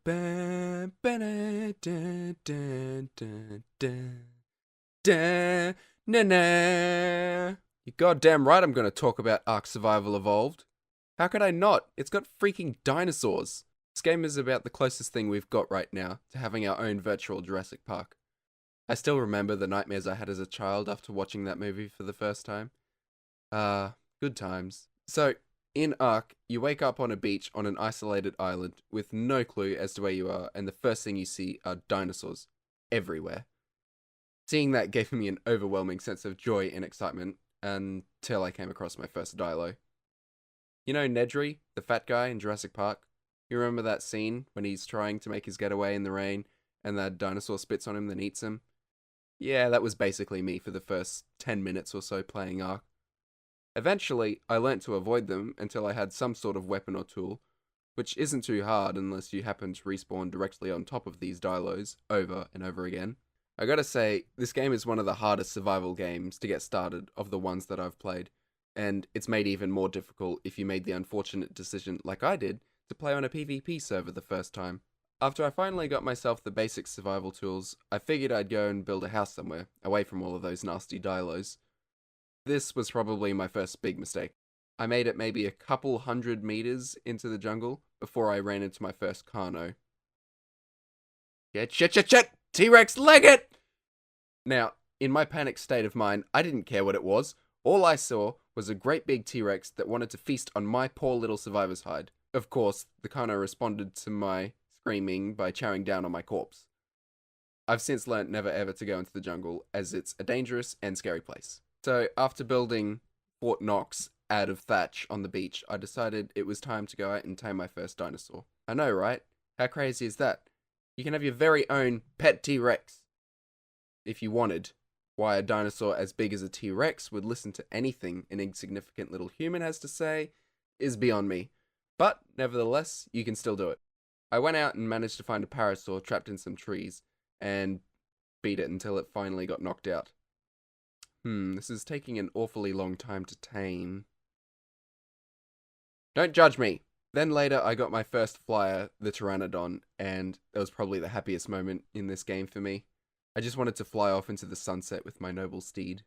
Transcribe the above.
Ba, ba, da, da, da, da, da, da, na, na. You're goddamn right I'm going to talk about ARK Survival Evolved. How could I not? It's got freaking dinosaurs. This game is about the closest thing we've got right now to having our own virtual Jurassic Park. I still remember the nightmares I had as a child after watching that movie for the first time. Good times. So, in ARK, you wake up on a beach on an isolated island with no clue as to where you are, and the first thing you see are dinosaurs everywhere. Seeing that gave me an overwhelming sense of joy and excitement until I came across my first dilo. You know Nedry, the fat guy in Jurassic Park? You remember that scene when he's trying to make his getaway in the rain and that dinosaur spits on him then eats him? Yeah, that was basically me for the first 10 minutes or so playing ARK. Eventually, I learnt to avoid them until I had some sort of weapon or tool, which isn't too hard unless you happen to respawn directly on top of these dilos over and over again. I gotta say, this game is one of the hardest survival games to get started of the ones that I've played, and it's made even more difficult if you made the unfortunate decision, like I did, to play on a PvP server the first time. After I finally got myself the basic survival tools, I figured I'd go and build a house somewhere, away from all of those nasty dilos. This was probably my first big mistake. I made it maybe a couple 100 meters into the jungle before I ran into my first Carno. Shit! T-Rex, leg it! Now, in my panicked state of mind, I didn't care what it was. All I saw was a great big T-Rex that wanted to feast on my poor little survivor's hide. Of course, the Carno responded to my screaming by chowing down on my corpse. I've since learnt never ever to go into the jungle, as it's a dangerous and scary place. So, after building Fort Knox out of thatch on the beach, I decided it was time to go out and tame my first dinosaur. I know, right? How crazy is that? You can have your very own pet T-Rex. If you wanted. Why a dinosaur as big as a T-Rex would listen to anything an insignificant little human has to say is beyond me. But, nevertheless, you can still do it. I went out and managed to find a parasaur trapped in some trees, and beat it until it finally got knocked out. This is taking an awfully long time to tame. Don't judge me! Then later I got my first flyer, the Pteranodon, and that was probably the happiest moment in this game for me. I just wanted to fly off into the sunset with my noble steed.